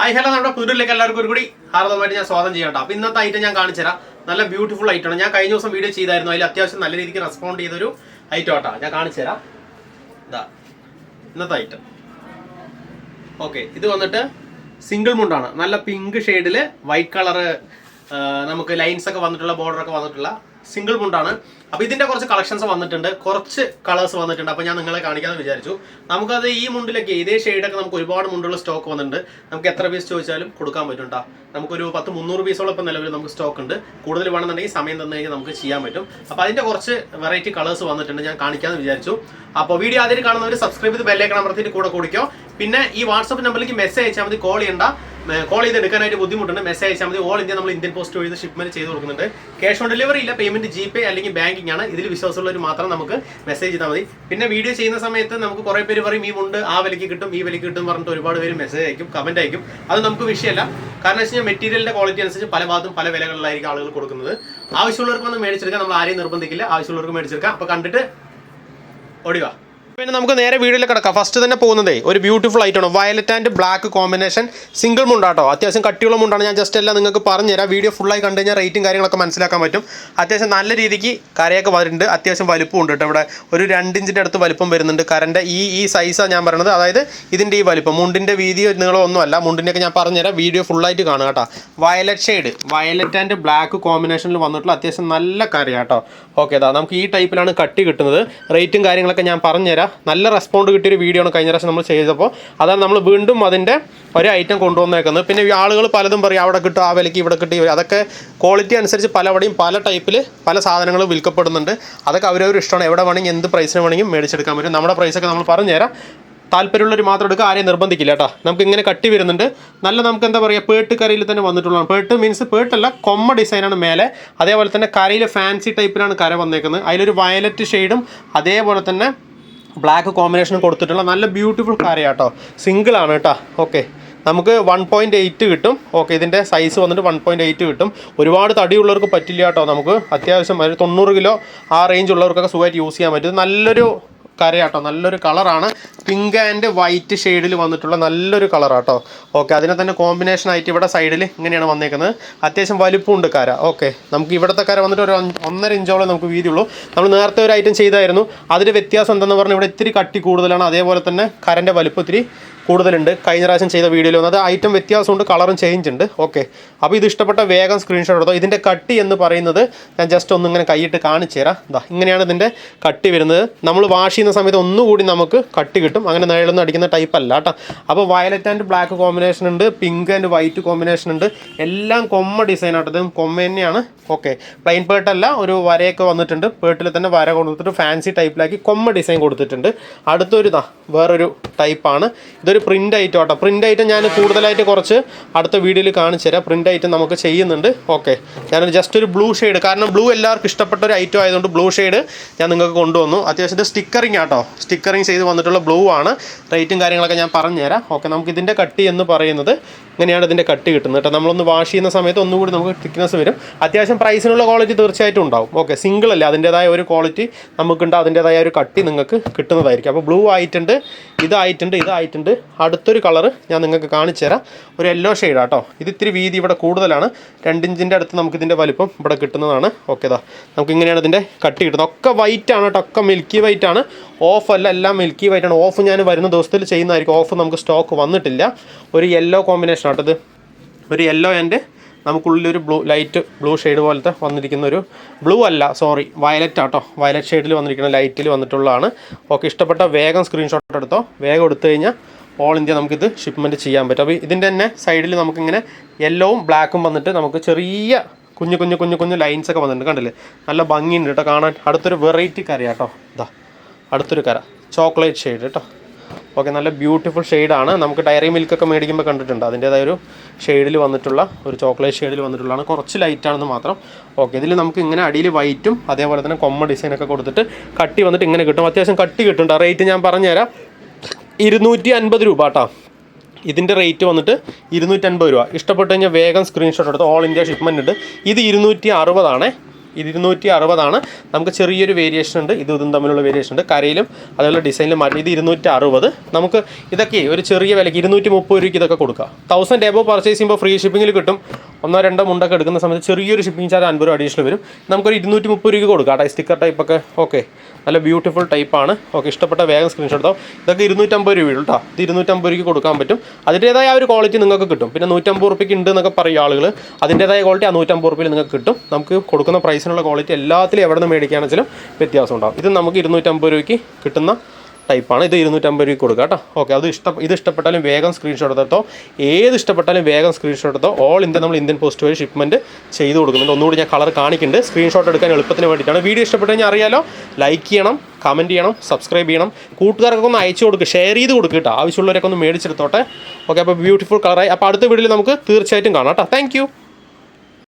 Hi hello നമ്മുടെ പുതിയതിലേക്ക് എല്ലാവർക്കും ഒരു കൂടി ഹാർദമായിട്ട് ഞാൻ സ്വാഗതം ചെയ്യാം കേട്ടോ. അപ്പോൾ ഇന്നത്തെ ഐറ്റം ഞാൻ കാണിച്ചു തരാം. നല്ല ബ്യൂട്ടിഫുൾ ഐറ്റം ആണ്. ഞാൻ കഴിഞ്ഞ ദിവസം വീഡിയോ ചെയ്തായിരുന്നു, അതിൽ അത്യാവശ്യം നല്ല രീതിക്ക് റെസ്പോണ്ട് ചെയ്തൊരു ഐറ്റം കേട്ടോ. ഞാൻ കാണിച്ചു തരാം. ഇതാ ഇന്നത്തെ ഐറ്റം. ഓക്കെ, ഇത് വന്നിട്ട് സിംഗിൾ മുണ്ടാണ്. നല്ല പിങ്ക് ഷെയ്ഡിൽ വൈറ്റ് കളറ് നമുക്ക് ലൈൻസ് ഒക്കെ വന്നിട്ടുള്ള ബോർഡറൊക്കെ വന്നിട്ടുള്ള സിംഗിൾ മുണ്ടാണ്. അപ്പോൾ ഇതിൻ്റെ കുറച്ച് കളക്ഷൻസ് വന്നിട്ടുണ്ട്, കുറച്ച് കളേഴ്സ് വന്നിട്ടുണ്ട്. അപ്പോൾ ഞാൻ നിങ്ങളെ കാണിക്കാമെന്ന് വിചാരിച്ചു. നമുക്കത് ഈ മുണ്ടിലൊക്കെ ഇതേ ഷെയ്ഡൊക്കെ നമുക്ക് ഒരുപാട് മുണ്ടുള്ള സ്റ്റോക്ക് വന്നിട്ടുണ്ട്. നമുക്ക് എത്ര പീസ് ചോദിച്ചാലും കൊടുക്കാൻ പറ്റും കേട്ടോ. നമുക്കൊരു 300 പീസോളം ഇപ്പം നിലവിൽ നമുക്ക് സ്റ്റോക്ക് ഉണ്ട്. കൂടുതൽ വേണമെന്നുണ്ടെങ്കിൽ സമയം തന്നു കഴിഞ്ഞാൽ നമുക്ക് ചെയ്യാൻ പറ്റും. അപ്പോൾ അതിൻ്റെ കുറച്ച് വെറൈറ്റി കളേഴ്സ് വന്നിട്ടുണ്ട്, ഞാൻ കാണിക്കാമെന്ന് വിചാരിച്ചു. അപ്പോൾ വീഡിയോ ആദ്യം കാണുന്നവർ സബ്സ്ക്രൈബ് ചെയ്ത് ബെല്ലൈക്കൺ അമർത്തിയിട്ട് കൂടെ കുടിക്കോ. പിന്നെ ഈ വാട്സപ്പ് നമ്പറിലേക്ക് മെസ്സേജ് അയച്ചാൽ മതി, കോൾ ചെയ്യണ്ട. കോൾ ചെയ്ത് എടുക്കാനായിട്ട് ബുദ്ധിമുട്ടുണ്ട്. മെസ്സേജ് അയച്ചാൽ മതി. ഓൾ ഇന്ത്യ നമ്മൾ ഇന്ത്യൻ പോസ്റ്റ് വഴി ഷിപ്മെന്റ് ചെയ്ത് കൊടുക്കുന്നുണ്ട്. ക്യാഷ് ഓൺ ഡെലിവറി ഇല്ല, പേയ്മെന്റ് GPay അല്ലെങ്കിൽ ബാങ്കിങ് ആണ്. ഇതിൽ വിശ്വാസമുള്ളവർ മാത്രം നമുക്ക് മെസ്സേജ് ചെയ്താൽ മതി. പിന്നെ വീഡിയോ ചെയ്യുന്ന സമയത്ത് നമുക്ക് കുറേ പേര് പറയും ഈ മുണ്ട് ആ വിലയ്ക്ക് കിട്ടും, ഈ വിലയ്ക്ക് കിട്ടും പറഞ്ഞിട്ട് ഒരുപാട് പേര് മെസ്സേജ് അയക്കും, കമന്റ് അയക്കും. അത് നമുക്ക് വിഷയമല്ല. കാരണം വെച്ച് കഴിഞ്ഞാൽ മെറ്റീരിയലിന്റെ ക്വാളിറ്റി അനുസരിച്ച് പല ഭാഗത്തും പല വിലകളിലായിരിക്കും ആളുകൾ കൊടുക്കുന്നത്. ആവശ്യമുള്ളവർക്ക് വന്ന് മേടിച്ചെടുക്കാം, നമ്മൾ ആരെയും നിർബന്ധിക്കില്ല. ആവശ്യമുള്ളവർക്ക് മേടിച്ചെടുക്കാം. അപ്പോൾ കണ്ടിട്ട് ഓടിവാ. പിന്നെ നമുക്ക് നേരെ വീഡിയോയിലേക്ക് കിടക്കാം. ഫസ്റ്റ് തന്നെ പോകുന്നതേ ഒരു ബ്യൂട്ടിഫുൾ ഐറ്റമാണ്. Violet and black combination single മുണ്ടാട്ടോ. അത്യാവശ്യം കട്ടിയുള്ള മുണ്ടാണ്. ഞാൻ ജസ്റ്റ് എല്ലാം നിങ്ങൾക്ക് പറഞ്ഞുതരാം. വീഡിയോ ഫുള്ളായി കണ്ടു കഴിഞ്ഞാൽ റേറ്റും കാര്യങ്ങളൊക്കെ മനസ്സിലാക്കാൻ പറ്റും. അത്യാവശ്യം നല്ല രീതിക്ക് കരയൊക്കെ വരുന്നുണ്ട്. അത്യാവശ്യം വലുപ്പം ഉണ്ട് കേട്ടോ. ഇവിടെ ഒരു 2 ഇഞ്ചിൻ്റെ അടുത്ത് വലുപ്പം വരുന്നുണ്ട്. കരൻ്റെ ഈ സൈസാണ് ഞാൻ പറയുന്നത്. അതായത് ഇതിൻ്റെ ഈ വലുപ്പം, മുണ്ടിൻ്റെ വീതി നീളമൊന്നുമല്ല. മുണ്ടിൻ്റെയൊക്കെ ഞാൻ പറഞ്ഞുതരാം. വീഡിയോ ഫുള്ളായിട്ട് കാണുക കേട്ടോ. Violet shade, violet and black കോമ്പിനേഷനിൽ വന്നിട്ടുള്ള അത്യാവശ്യം നല്ല കരയാട്ടോ. ഓക്കെ, അതാ നമുക്ക് ഈ ടൈപ്പിലാണ് കട്ടി കിട്ടുന്നത്. റേറ്റും കാര്യങ്ങളൊക്കെ ഞാൻ പറഞ്ഞുതരാം. നല്ല റെസ്പോണ്ട് കിട്ടിയൊരു വീഡിയോ ആണ് കഴിഞ്ഞ പ്രാവശ്യം നമ്മൾ ചെയ്തപ്പോൾ. അതാണ് നമ്മൾ വീണ്ടും അതിൻ്റെ ഒരു ഐറ്റം കൊണ്ടുവന്നേക്കുന്നത്. പിന്നെ ആളുകൾ പലതും പറയും അവിടെ കിട്ടും, ആ വിലയ്ക്ക് ഇവിടെ കിട്ടി. അതൊക്കെ ക്വാളിറ്റി അനുസരിച്ച് പലവിടെയും പല ടൈപ്പിൽ പല സാധനങ്ങൾ വിൽക്കപ്പെടുന്നുണ്ട്. അതൊക്കെ അവരവർ ഇഷ്ടമാണ്. എവിടെ വേണമെങ്കിൽ എന്ത് പ്രൈസിന് വേണമെങ്കിൽ മേടിച്ചെടുക്കാൻ പറ്റും. നമ്മുടെ പ്രൈസൊക്കെ നമ്മൾ പറഞ്ഞുതരാം. താല്പര്യമുള്ളവർ മാത്രം എടുക്കുക, ആരെയും നിർബന്ധിക്കില്ല കേട്ടോ. നമുക്ക് ഇങ്ങനെ കട്ടി വരുന്നുണ്ട്. നല്ല നമുക്ക് എന്താ പറയുക, പേട്ട് കരയിൽ തന്നെ വന്നിട്ടുള്ളതാണ്. പേട്ട് മീൻസ് പേട്ടല്ല, കൊമ്മ ഡിസൈനാണ് മേലെ. അതേപോലെ തന്നെ കരയിൽ ഫാൻസി ടൈപ്പിലാണ് കര വന്നേക്കുന്നത്. അതിലൊരു വയലറ്റ് ഷെയ്ഡും അതേപോലെ തന്നെ ബ്ലാക്ക് കോമ്പിനേഷനും കൊടുത്തിട്ടുള്ള നല്ല ബ്യൂട്ടിഫുൾ കരയാട്ടോ. സിംഗിളാണ് കേട്ടോ. ഓക്കെ, നമുക്ക് 1.8 കിട്ടും. ഓക്കെ, ഇതിൻ്റെ സൈസ് വന്നിട്ട് 1.8 കിട്ടും. ഒരുപാട് തടിയുള്ളവർക്ക് പറ്റില്ല കേട്ടോ. നമുക്ക് അത്യാവശ്യം ഒരു 90 കിലോ ആ റേഞ്ച് ഉള്ളവർക്കൊക്കെ സുഖമായിട്ട് യൂസ് ചെയ്യാൻ പറ്റും. നല്ലൊരു കരയാട്ടോ, നല്ലൊരു കളറാണ്. പിങ്ക് ആൻഡ് വൈറ്റ് ഷെയ്ഡിൽ വന്നിട്ടുള്ള നല്ലൊരു കളറാട്ടോ. ഓക്കെ, അതിനെ തന്നെ കോമ്പിനേഷൻ ആയിട്ട് ഇവിടെ സൈഡിൽ ഇങ്ങനെയാണ് വന്നേക്കുന്നത്. അത്യാവശ്യം വലുപ്പമുണ്ട് കര. ഓക്കെ, നമുക്ക് ഇവിടുത്തെ കര വന്നിട്ട് ഒരു 1.5 ഇഞ്ചോളം നമുക്ക് വീതിയുള്ളൂ. നമ്മൾ നേരത്തെ ഒരു ഐറ്റം ചെയ്തായിരുന്നു. അതിൻ്റെ വ്യത്യാസം എന്തെന്ന് പറഞ്ഞാൽ ഇവിടെ ഇത്തിരി കട്ടി കൂടുതലാണ്. അതേപോലെ തന്നെ കരൻ്റെ വലുപ്പം ഇത്തിരി കൂടുതലുണ്ട്. കഴിഞ്ഞ പ്രാവശ്യം ചെയ്ത വീഡിയോയിൽ വന്നത് ഐറ്റം വ്യത്യാസമുണ്ട്, കളറും ചേഞ്ച് ഉണ്ട്. ഓക്കെ, അപ്പോൾ ഇത് ഇഷ്ടപ്പെട്ട വേഗം സ്ക്രീൻഷോട്ട് എടുത്തോ. ഇതിൻ്റെ കട്ടി എന്ന് പറയുന്നത് ഞാൻ ജസ്റ്റ് ഒന്നിങ്ങനെ കൈയിട്ട് കാണിച്ചു തരാം. ഇതാ ഇങ്ങനെയാണ് ഇതിൻ്റെ കട്ടി വരുന്നത്. നമ്മൾ വാഷ് ചെയ്യുന്ന സമയത്ത് ഒന്നുകൂടി നമുക്ക് കട്ടി കിട്ടും. അങ്ങനെ നേളൊന്നും അടിക്കുന്ന ടൈപ്പ് അല്ല കേട്ടോ. അപ്പോൾ വയലറ്റ് ആൻഡ് ബ്ലാക്ക് കോമ്പിനേഷൻ ഉണ്ട്, പിങ്ക് ആൻഡ് വൈറ്റ് കോമ്പിനേഷൻ ഉണ്ട്. എല്ലാം കൊമ്മ ഡിസൈൻ ആട്ടോ. ഇത് കൊമ്മ തന്നെയാണ്. ഓക്കെ, പ്ലെയിൻ പേട്ടല്ല, ഒരു വരയൊക്കെ വന്നിട്ടുണ്ട്. പേട്ടിൽ തന്നെ വര കൊടുത്തിട്ട് ഫാൻസി ടൈപ്പിലാക്കി കൊമ്മ ഡിസൈൻ കൊടുത്തിട്ടുണ്ട്. അടുത്തൊരു വേറൊരു ടൈപ്പാണ്. ഇതൊരു പ്രിൻ്റ് ഐറ്റം ആട്ടോ. പ്രിൻ്റ് ഐറ്റം ഞാൻ കൂടുതലായിട്ട് കുറച്ച് അടുത്ത വീഡിയോയിൽ കാണിച്ചു തരാം. പ്രിൻ്റ് ഐറ്റം നമുക്ക് ചെയ്യുന്നുണ്ട്. ഓക്കെ, ഞാനൊരു ജസ്റ്റ് ഒരു ബ്ലൂ ഷെയ്ഡ്, കാരണം ബ്ലൂ എല്ലാവർക്കും ഇഷ്ടപ്പെട്ട ഒരു ഐറ്റം ആയതുകൊണ്ട് ബ്ലൂ ഷെയ്ഡ് ഞാൻ നിങ്ങൾക്ക് കൊണ്ടുവന്നു. അത്യാവശ്യം സ്റ്റിക്കറിങ് ആട്ടോ. സ്റ്റിക്കറിങ് ചെയ്ത് വന്നിട്ടുള്ള ബ്ലൂ ആണ്. റേറ്റും കാര്യങ്ങളൊക്കെ ഞാൻ പറഞ്ഞുതരാം. ഓക്കെ, നമുക്ക് ഇതിൻ്റെ കട്ടി എന്ന് പറയുന്നത് ഇങ്ങനെയാണ് ഇതിൻ്റെ കട്ടി കിട്ടുന്നത് കേട്ടോ. നമ്മളൊന്ന് വാഷ് ചെയ്യുന്ന സമയത്ത് ഒന്നുകൂടി നമുക്ക് തിക്നെസ് വരും. അത്യാവശ്യം പ്രൈസിനുള്ള ക്വാളിറ്റി തീർച്ചയായിട്ടും ഉണ്ടാവും. ഓക്കെ, സിംഗിൾ അല്ലേ, അതിൻ്റേതായ ഒരു ക്വാളിറ്റി നമുക്കുണ്ട്. അതിൻ്റേതായ ഒരു കട്ടി നിങ്ങൾക്ക് കിട്ടുന്നതായിരിക്കും. അപ്പോൾ ബ്ലൂ ആയിട്ടുണ്ട്, ഇതായിട്ടുണ്ട്. അടുത്തൊരു കളറ് ഞാൻ നിങ്ങൾക്ക് കാണിച്ചു തരാം. ഒരു യെല്ലോ ഷെയ്ഡാട്ടോ. ഇത് ഇത്തിരി വീതി ഇവിടെ കൂടുതലാണ്. 2 ഇഞ്ചിൻ്റെ അടുത്ത് നമുക്കിതിൻ്റെ വലിപ്പം ഇവിടെ കിട്ടുന്നതാണ്. ഓക്കെ, ഇതാ നമുക്ക് ഇങ്ങനെയാണ് ഇതിൻ്റെ കട്ടി കിട്ടുന്നത്. ഒക്കെ വൈറ്റ് ആണ് കേട്ടോ. ഒക്കെ മിൽക്കി വൈറ്റ് ആണ്. ഓഫ് അല്ല, എല്ലാം മിൽക്കി വൈറ്റ് ആണ്. ഓഫ് ഞാൻ വരുന്ന ദിവസത്തിൽ ചെയ്യുന്നതായിരിക്കും. ഓഫ് നമുക്ക് സ്റ്റോക്ക് വന്നിട്ടില്ല. ഒരു യെല്ലോ കോമ്പിനേഷൻ ആട്ടോ. ഇത് ഒരു യെല്ലോ ആൻഡ് നമുക്കുള്ളിലൊരു ലൈറ്റ് ബ്ലൂ ഷെയ്ഡ് പോലത്തെ വന്നിരിക്കുന്ന ഒരു ബ്ലൂ അല്ല, സോറി, വയലറ്റ് ആട്ടോ. വയലറ്റ് ഷെയ്ഡിൽ വന്നിരിക്കുന്ന ലൈറ്റിൽ വന്നിട്ടുള്ളതാണ്. ഓക്കെ, ഇഷ്ടപ്പെട്ട വേഗം സ്ക്രീൻഷോട്ട് എടുത്തോ. വേഗം എടുത്തു കഴിഞ്ഞാൽ ഓൾ ഇന്ത്യ നമുക്കിത് ഷിപ്മെൻറ്റ് ചെയ്യാൻ പറ്റും. അപ്പോൾ ഇതിൻ്റെ തന്നെ സൈഡിൽ നമുക്കിങ്ങനെ യെല്ലോവും ബ്ലാക്കും വന്നിട്ട് നമുക്ക് ചെറിയ കുഞ്ഞു ലൈൻസൊക്കെ വന്നിട്ടുണ്ട്. കണ്ടില്ലേ, നല്ല ഭംഗിയുണ്ട് കേട്ടോ കാണാൻ. അടുത്തൊരു വെറൈറ്റി കര കേട്ടോ. ഇതാ അടുത്തൊരു കര, ചോക്ലേറ്റ് ഷെയ്ഡ് കേട്ടോ. ഓക്കെ, നല്ല ബ്യൂട്ടിഫുൾ ഷെയ്ഡാണ്. നമുക്ക് ഡയറി മിൽക്കൊക്കെ മേടിക്കുമ്പോൾ കണ്ടിട്ടുണ്ട്. അതിൻ്റേതായ ഒരു ഷെയ്ഡിൽ വന്നിട്ടുള്ള ഒരു ചോക്ലേറ്റ് ഷെയ്ഡിൽ വന്നിട്ടുള്ളതാണ്. കുറച്ച് ലൈറ്റാണെന്ന് മാത്രം. ഓക്കെ, ഇതിൽ നമുക്ക് ഇങ്ങനെ അടിയിൽ വൈറ്റും അതേപോലെ തന്നെ കൊമ്മ ഡിസൈനൊക്കെ കൊടുത്തിട്ട് കട്ടി വന്നിട്ട് ഇങ്ങനെ കിട്ടും. അത്യാവശ്യം കട്ടി കിട്ടുന്നുണ്ട്. റേറ്റ് ഞാൻ പറഞ്ഞുതരാം. 250 രൂപ കേട്ടോ. ഇതിൻ്റെ റേറ്റ് വന്നിട്ട് 250 രൂപ. ഇഷ്ടപ്പെട്ട് കഴിഞ്ഞാൽ വേഗം സ്ക്രീൻഷോട്ട് എടുത്ത് ഓൾ ഇന്ത്യ ഷിപ്മെൻറ്റ് ഉണ്ട്. ഇത് 260 ആണ്. 260 നമുക്ക് ചെറിയൊരു വേരിയേഷൻ ഉണ്ട്, ഇതും തമ്മിലുള്ള വേരിയേഷൻ ഉണ്ട്, കരയിലും അതുപോലെ ഡിസൈനിലും മാറ്റി. ഇത് 260 നമുക്ക് ഇതൊക്കെ ഒരു ചെറിയ വിലയ്ക്ക് 230 രൂപയ്ക്ക് ഇതൊക്കെ കൊടുക്കാം. 1000 എബോ പർച്ചേസ് ചെയ്യുമ്പോൾ ഫ്രീ ഷിപ്പിങ്ങിൽ കിട്ടും. 1-2 മുണ്ടൊക്കെ എടുക്കുന്ന സമയത്ത് ചെറിയൊരു ഷിപ്പിംഗ് ചാർജ് 50 രൂപ അഡീഷണൽ വരും. നമുക്കൊരു 230 രൂപയ്ക്ക് കൊടുക്കാം. സ്റ്റിക്കർ ടൈപ്പൊക്കെ ഓക്കെ, നല്ല ബ്യൂട്ടിഫുൾ ടൈപ്പാണ്. ഓക്കെ, ഇഷ്ടപ്പെട്ട വേഗം സ്ക്രീൻഷോട്ട് എടുത്തോ. ഇതൊക്കെ 250 രൂപ കേട്ടോ. ഇത് 250 രൂപയ്ക്ക് കൊടുക്കാൻ പറ്റും. അതിൻ്റേതായ ഒരു ക്വാളിറ്റി നിങ്ങൾക്ക് കിട്ടും. പിന്നെ 150 രൂപയ്ക്ക് ഉണ്ട് എന്നൊക്കെ പറയും ആളുകൾ, അതിൻ്റേതായ ക്വാളിറ്റി ആ 150 രൂപയിൽ നിങ്ങൾക്ക് കിട്ടും. നമുക്ക് കൊടുക്കുന്ന പ്രൈസിനുള്ള ക്വാളിറ്റി എല്ലാത്തിലും എവിടെ നിന്ന് മേടിക്കുകയാണെന്ന് വെച്ചാലും വ്യത്യാസം ഉണ്ടാവും. ഇത് നമുക്ക് 250 രൂപയ്ക്ക് കിട്ടുന്ന ടൈപ്പാണ്. ഇത് 250 രൂപയ്ക്ക് കൊടുക്കുക കേട്ടോ. ഓക്കെ, ഇത് ഇഷ്ടപ്പെട്ടാലും വേഗം സ്ക്രീൻഷോട്ട് എടുത്തോ. ഏത് ഇഷ്ടപ്പെട്ടാലും വേഗം സ്ക്രീൻഷോട്ട് എടുത്തോ. ഓൾ ഇന്ത്യ നമ്മൾ ഇന്ത്യൻ പോസ്റ്റ് വഴി ഷിപ്മെൻറ്റ് ചെയ്ത് കൊടുക്കുന്നുണ്ട്. ഒന്നുകൂടി ഞാൻ കളർ കാണിക്കുന്നുണ്ട്, സ്ക്രീൻഷോട്ട് എടുക്കാൻ എളുപ്പത്തിന് വേണ്ടിയിട്ടാണ്. വീഡിയോ ഇഷ്ടപ്പെട്ട് കഴിഞ്ഞാൽ അറിയാലോ, ലൈക്ക് ചെയ്യണം, കമൻറ്റ് ചെയ്യണം, സബ്സ്ക്രൈബ് ചെയ്യണം, കൂട്ടുകാർക്കൊക്കെ ഒന്ന് അയച്ചു കൊടുക്കുക, ഷെയർ ചെയ്ത് കൊടുക്കുക കേട്ടോ. ആവശ്യമുള്ളവരൊക്കെ ഒന്ന് മേടിച്ചെടുത്തോട്ടെ. ഓക്കെ, അപ്പോൾ ബ്യൂട്ടിഫുൾ കളറായി. അപ്പോൾ അടുത്ത വീഡിയോയിൽ നമുക്ക് തീർച്ചയായിട്ടും കാണാം കേട്ടോ. താങ്ക്